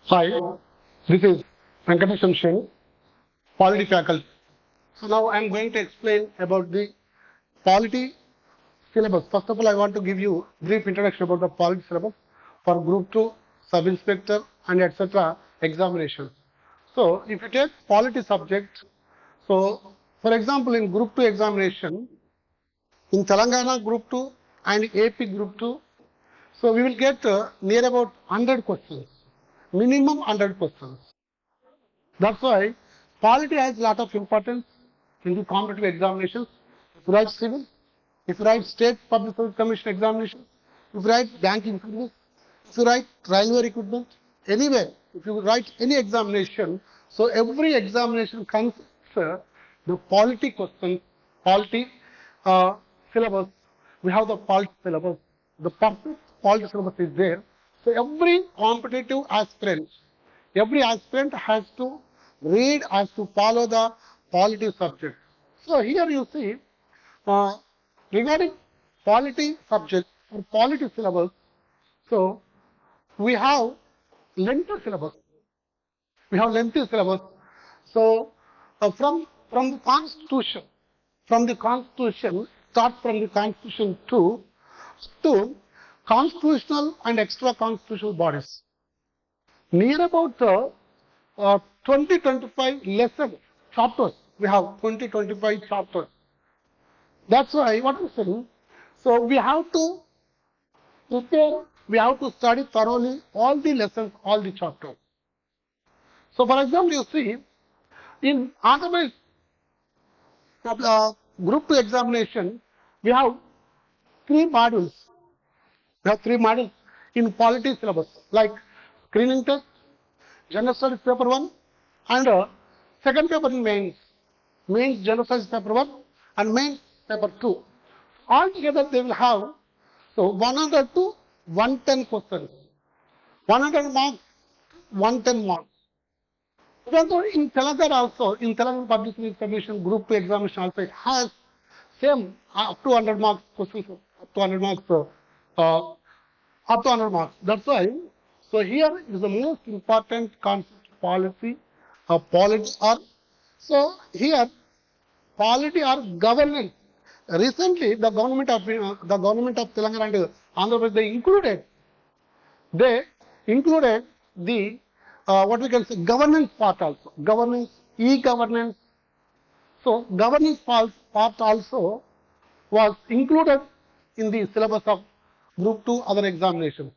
Hi, this is Venkatesham Singh, Polity faculty. So now I am going to explain about the Polity syllabus. First of all, I want to give you brief introduction about the Polity syllabus for Group 2, Sub-Inspector and etc. examinations. So if you take Polity subject, so for example in Group 2 examination, in Telangana Group 2 and AP Group 2, so we will get near about 100 questions, minimum 100 questions. That's why polity has a lot of importance in the competitive examinations. If you write civil, if you write state public service commission examinations, if you write banking service, if you write railway recruitment, anywhere, if you write any examination, so every examination considers the polity questions, polity syllabus. We have the polity syllabus. The perfect polity syllabus is there. So every competitive aspirant has to read, has to follow the polity subject. So here you see, regarding polity subject or polity syllabus, so we have lengthy syllabus. We have lengthy syllabus. So from the constitution, start from the constitution to constitutional and extra constitutional bodies. Near about 20-25 lessons, chapters. We have 20-25 chapters. That's why what I'm saying. So we have to prepare, we have to study thoroughly all the lessons, all the chapters. So for example, you see, in Andhra Group 2 examination, we have 3 modules. We have 3 modules in polity syllabus, like screening test, general studies paper 1, and second paper in mains general studies paper 1 and mains paper 2. Altogether they will have 100 to 110 questions. 100 marks, 110 marks. Even though in Telangana also, in Telangana Public Service Commission Group 2 examination also, it has same up to 100 marks questions, up to 100 marks, up to 100 marks. That's why, so here is the most important concept, polity or, here polity or governance. Recently, the government of Telangana and Andhra Pradesh, they included the what we can say governance part also, governance, e-governance. So governance part also was included in the syllabus of Group 2 other examinations.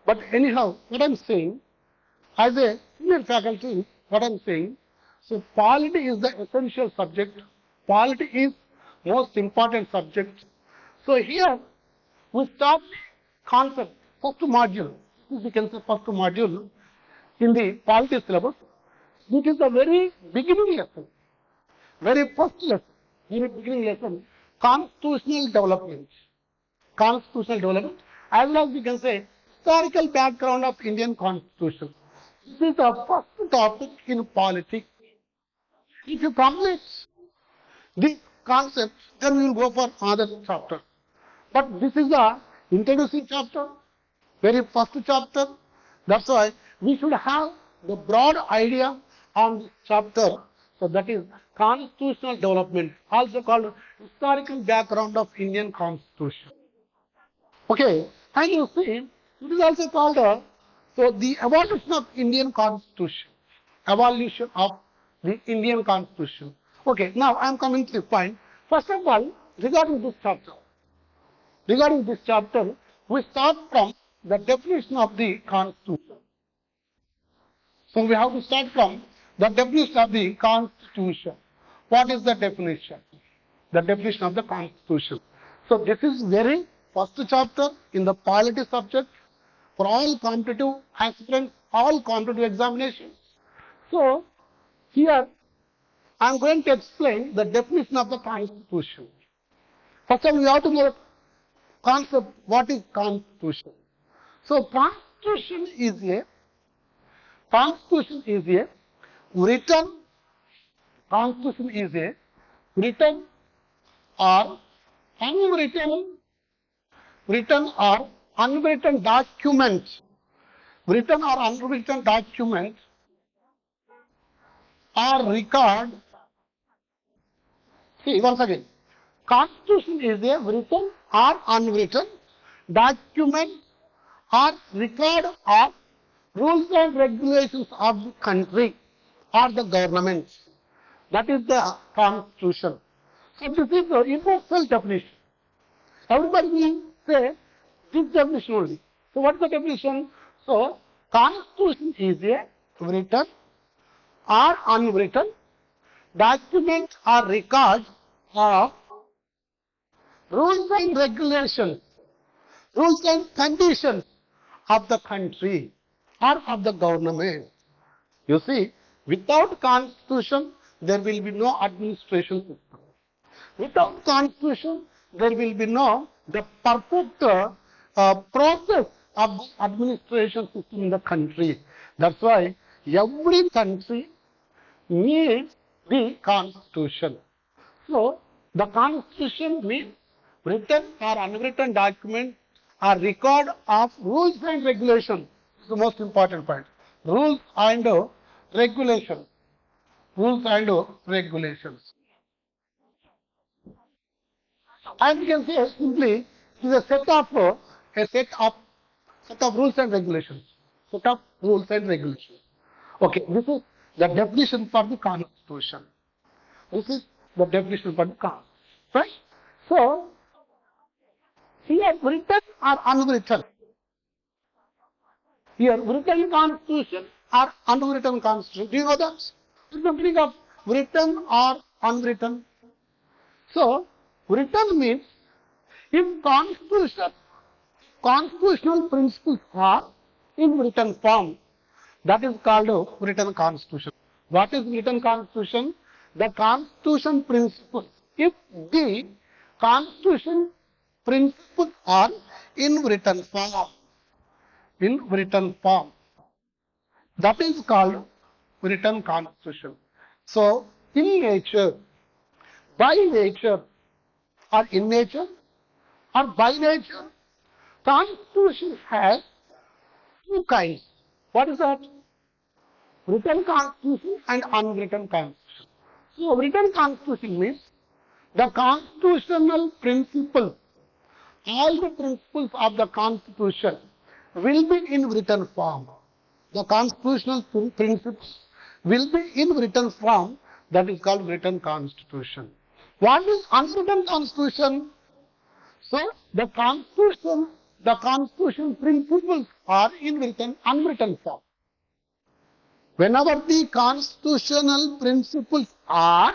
But anyhow, what I'm saying, as a senior faculty, what I'm saying, so polity is the essential subject. Polity is most important subject. So here we start concept, first module. We can say first module in the polity syllabus. It is the very beginning lesson, very first lesson, very beginning lesson, constitutional development. Constitutional development, as well as we can say historical background of Indian Constitution. This is the first topic in polity. If you complete this concept, then we will go for other chapter. But this is the introducing chapter, very first chapter. That's why we should have the broad idea on this chapter. So that is constitutional development, also called historical background of Indian Constitution. Okay, and you see, it is also called so the evolution of Indian Constitution. Evolution of the Indian Constitution. Okay, now I am coming to the point. First of all, regarding this chapter, we start from the definition of the Constitution. So we have to start from the definition of the Constitution. What is the definition? The definition of the Constitution. So this is very first chapter in the polity subject for all competitive aspirants, all competitive examinations. So here I am going to explain the definition of the Constitution. First of all, we have to know concept, what is Constitution. So Constitution is a written, Constitution is a written or unwritten document written or unwritten document or record. See, once again, Constitution is a written or unwritten document or record of rules and regulations of the country or the government. That is the Constitution. So this is the universal definition. Everybody will say this definition only. So what is the definition? So Constitution is a written or unwritten document or record of rules and regulations, rules and conditions of the country or of the government. You see, without Constitution, there will be no administration system. Without Constitution, there will be no the perfect process of administration system in the country. That's why every country needs the Constitution. So, the Constitution means written or unwritten document or record of rules and regulations. This is the most important point. Rules and regulations. Rules and regulations. And you can say simply it is a set of rules and regulations. Set of rules and regulations. Okay, this is the definition for the Constitution. This is the definition for the Constitution. Right? So, here written or unwritten. Here written Constitution or unwritten Constitution. Do you know that? What is the meaning of written or unwritten? So, written means if constitutional principles are in written form, that is called a written Constitution. What is written Constitution? The Constitution principles. If the Constitution principles are in written form, that is called written Constitution. So, in nature, by nature, or in nature, or by nature, Constitution has two kinds. What is that? Written Constitution and unwritten Constitution. So, written Constitution means the constitutional principles, all the principles of the Constitution will be in written form. The constitutional principles will be in written form, that is called written Constitution. What is unwritten Constitution? So, the Constitution principles are in unwritten form. Whenever the constitutional principles are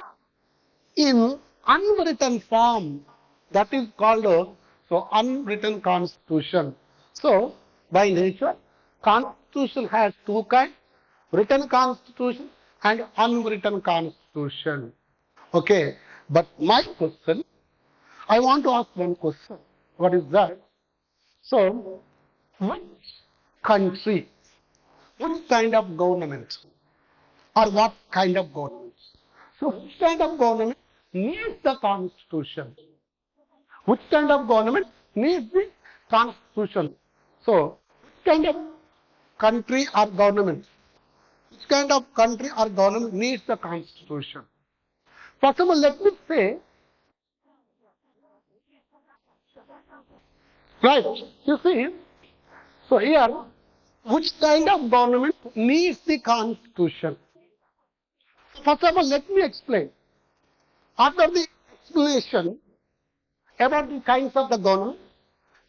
in unwritten form, that is called unwritten Constitution. So, by nature, Constitution has two kinds, written Constitution and unwritten Constitution. Okay, but my question, I want to ask one question. What is that? So, which country, which kind of government, or what kind of government? So, which kind of government needs the Constitution? Which kind of government needs the Constitution? So, which kind of country or government? Which kind of country or government needs the Constitution? First of all, let me say, right, you see, so here, which kind of government needs the Constitution? First of all, let me explain. After the explanation about the kinds of the government,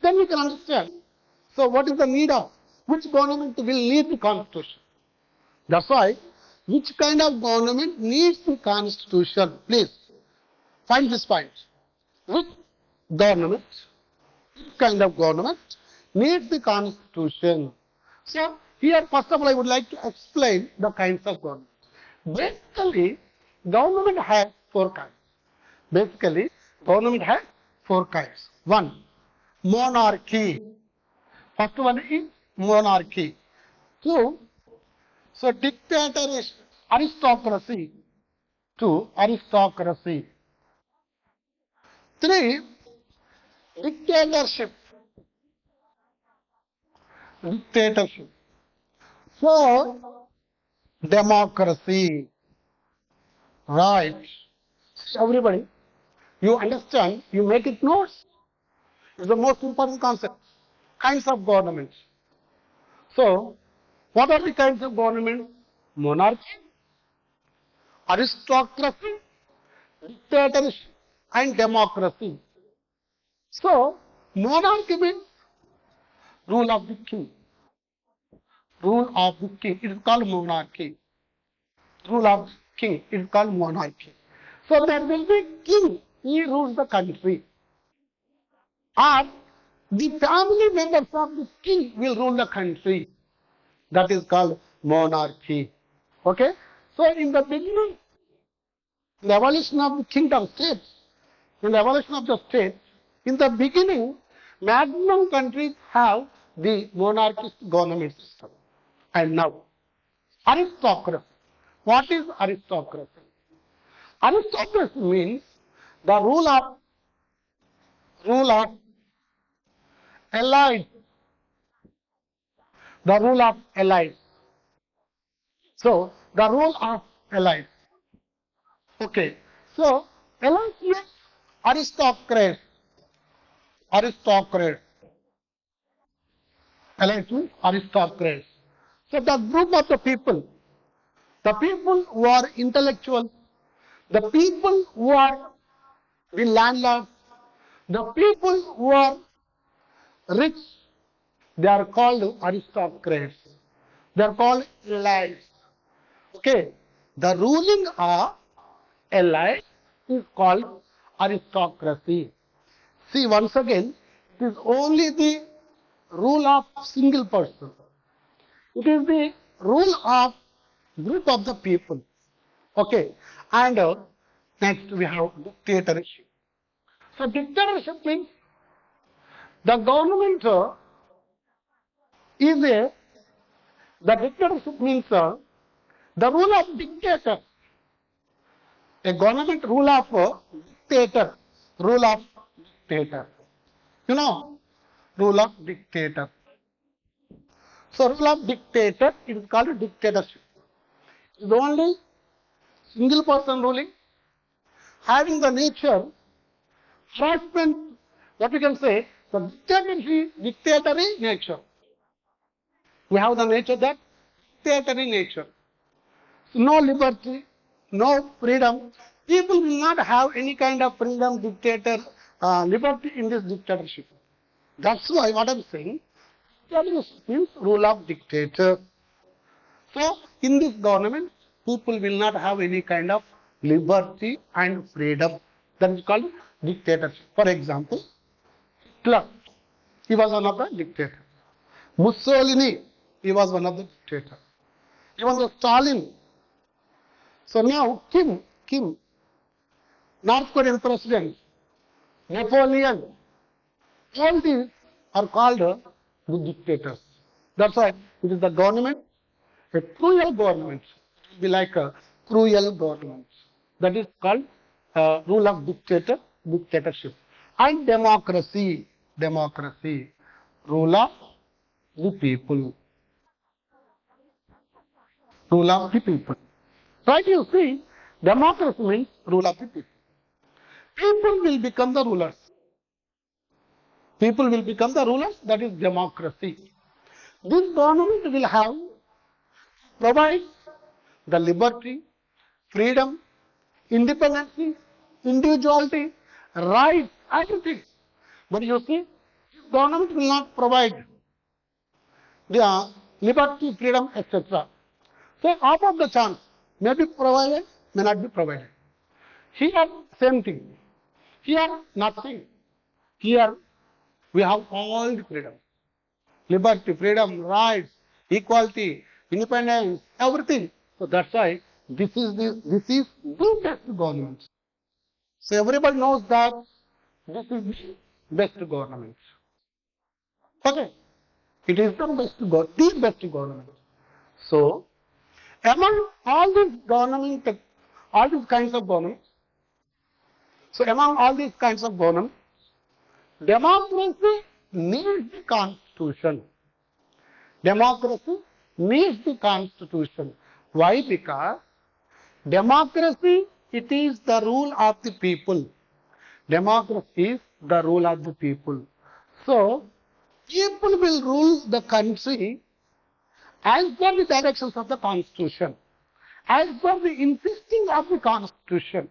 then we can understand. So, what is the need of? Which government will need the Constitution? That's why, which kind of government needs the Constitution? Please, find this point. Which government, which kind of government needs the Constitution? So, here first of all, I would like to explain the kinds of government. Basically, government has four kinds. Basically, government has four kinds. One, monarchy. First one is monarchy. Two, so dictatorship, aristocracy. Two, aristocracy. Three, dictatorship. Dictatorship. So, democracy, right? Everybody, you understand, you make it notes. It's the most important concept. Kinds of government. So, what are the kinds of government? Monarchy, aristocracy, dictatorship, and democracy. So, monarchy means rule of the king. Rule of the king. It is called monarchy. Rule of king. It is called monarchy. So, there will be king. He rules the country. Or the family members of the king will rule the country. That is called monarchy. Okay? So, in the beginning, the evolution of the kingdom states, in the evolution of the state, in the beginning, maximum countries have the monarchist government system. And now, aristocracy. What is aristocracy? Aristocracy means the rule of allies, the rule of allies. So, the rule of allies. Okay. So, allies means aristocrats. Aristocrats. Allies means aristocrats. So, the group of the people who are intellectual, the people who are the landlords, the people who are rich, they are called aristocrats. They are called allies. Okay. The ruling of allies is called aristocracy. See, once again, it is only the rule of single person. It is the rule of group of the people. Okay. And next we have dictatorship. So dictatorship means the government is the dictatorship means the rule of dictator. A government rule of dictator. Rule of dictator. You know, rule of dictator. So rule of dictator, it is called dictatorship. It is only single person ruling, having the nature, harassment, what we can say, the dictatorial nature. We have the nature that dictatorial nature. No liberty, no freedom. People will not have any kind of freedom, liberty in this dictatorship. That's why what I'm saying, dictatorship means rule of dictator. So, in this government, people will not have any kind of liberty and freedom. That is called dictatorship. For example, Hitler, he was one of the dictators. Mussolini, he was one of the dictators. Even the Stalin. So now, Kim, North Korean president, Napoleon, all these are called the dictators. That's why it is the government, a cruel government. It will be like a cruel government. That is called rule of dictatorship. And democracy, rule of the people. Rule of the people. Right, you see, democracy means rule of the people. People will become the rulers. People will become the rulers, that is democracy. This government will provide the liberty, freedom, independence, individuality, rights, everything. But you see, this government will not provide the liberty, freedom, etc. So, half of the chance may be provided, may not be provided. Here, same thing. Here, nothing. Here, we have all the freedom. Liberty, freedom, rights, equality, independence, everything. So that's why this is the best government. So everybody knows that this is the best government. Okay. It is the best government. So among all these kinds of government, democracy needs the constitution. Democracy needs the constitution. Why? Because democracy, it is the rule of the people. Democracy is the rule of the people. So, people will rule the country as per the directions of the constitution, as per the insisting of the constitution.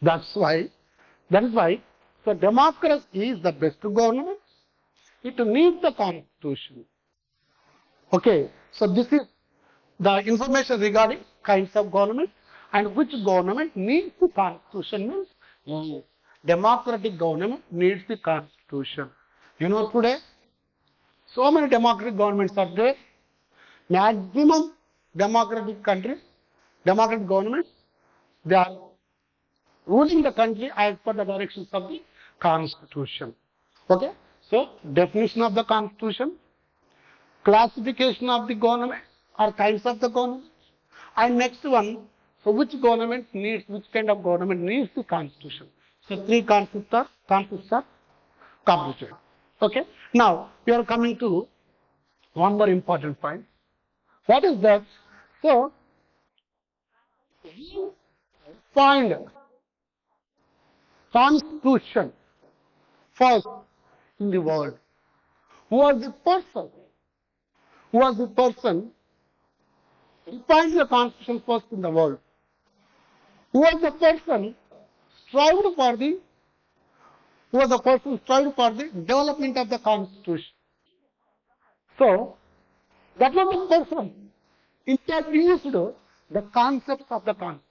That is why, so democracy is the best government. It needs the constitution. Okay, so this is the information regarding kinds of government and which government needs the constitution means democratic government needs the constitution. You know, today so many democratic governments are there. Maximum democratic countries, democratic governments, they are ruling the country as per the directions of the constitution. Okay, so definition of the constitution, classification of the government or kinds of the government, and next one, so which kind of government needs the constitution. So three concepts are completed. Okay, now we are coming to one more important point. What is that? So we find constitution first in the world. Who was the person? Who was the person who defined the constitution first in the world? Who was the person strived for the development of the constitution? So that was the person introduced the concepts of the constitution.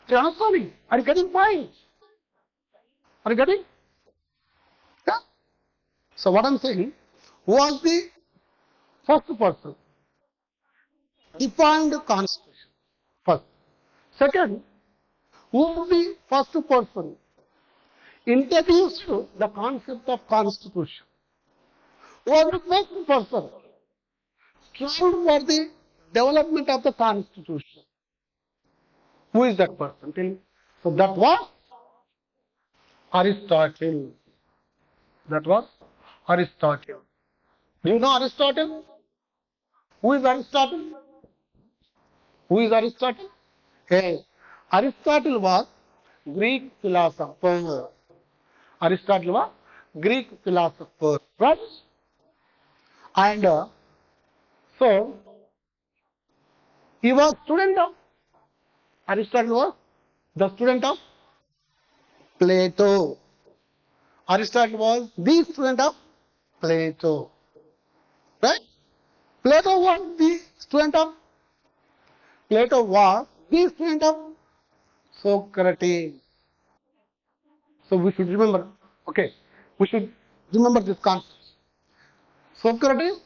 Sorry, are you getting point? Are you getting? Yeah. So what I'm saying, who was the first person defined the constitution first? Second, who was the first person introduced the concept of constitution? Who was the first person strived for the development of the constitution? Who is that person? Tell me. So that was Aristotle. That was Aristotle. Do you know Aristotle? Who is Aristotle? Who is Aristotle? Hey, Aristotle was Greek philosopher. Aristotle was Greek philosopher, right? And so he was student of Aristotle was the student of Plato. Aristotle was the student of Plato. Right? Plato was the student of Socrates. So we should remember, okay, we should remember this concept. Socrates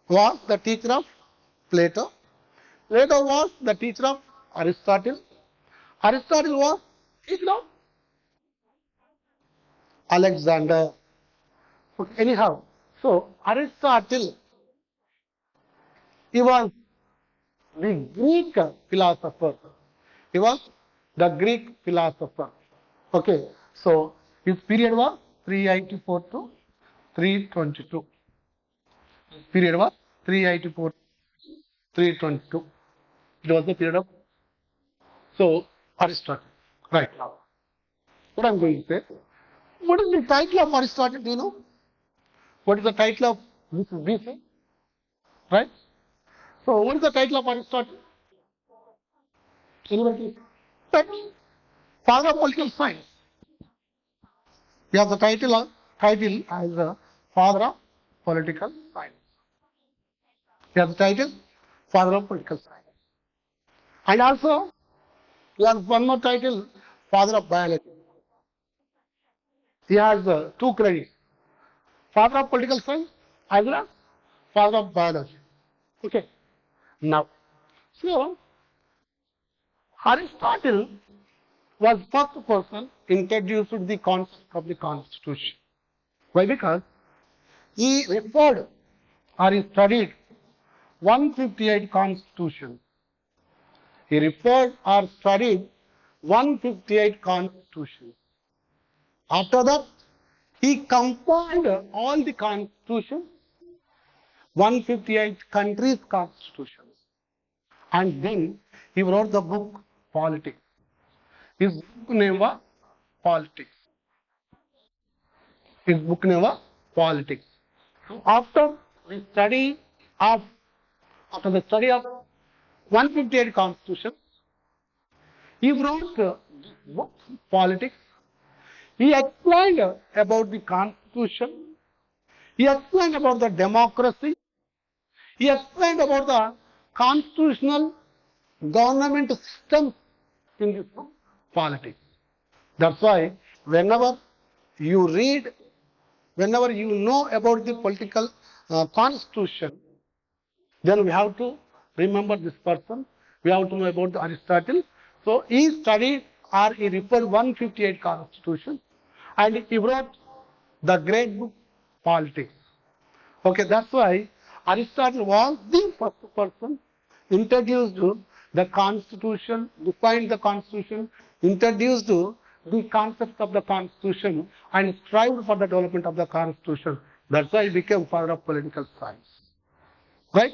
was the teacher of Plato. Plato was the teacher of Aristotle. Aristotle was teacher of Alexander. Okay, anyhow, so Aristotle, he was the Greek philosopher. He was the Greek philosopher. Okay, so his period was 384 to 322. His period was 384 to 322. It was the period of Aristotle. Right now, what I'm going to say, what is the title of Aristotle? Do you know? What is the title of this is BC? Right? So what is the title of Aristotle? Anybody? Father of political science. He has the title as the father of political science. He has the title father of political science. And also he has one more title, father of biology. He has two credits, father of political science as well as father of biology. Okay. Now, so Aristotle was first person introduced the concept of the constitution. Why? Because he referred or he studied 158 constitutions. He referred or studied 158 constitutions. After that, he compiled all the constitutions 158 countries' constitutions. And then he wrote the book Politics. His book name was Politics. His book name was Politics. So after the study of 158 constitutions, he wrote this book Politics. He explained about the constitution. He explained about the democracy. He explained about the constitutional government system in this book, Politics. That's why whenever you read, whenever you know about the political constitution, then we have to remember this person. We have to know about the Aristotle. So he studied or he referred 158 constitutions and he wrote the great book Politics. Okay, that's why Aristotle was the first person introduced the constitution, defined the constitution, introduced the concept of the constitution and strived for the development of the constitution. That's why he became father of political science. Right?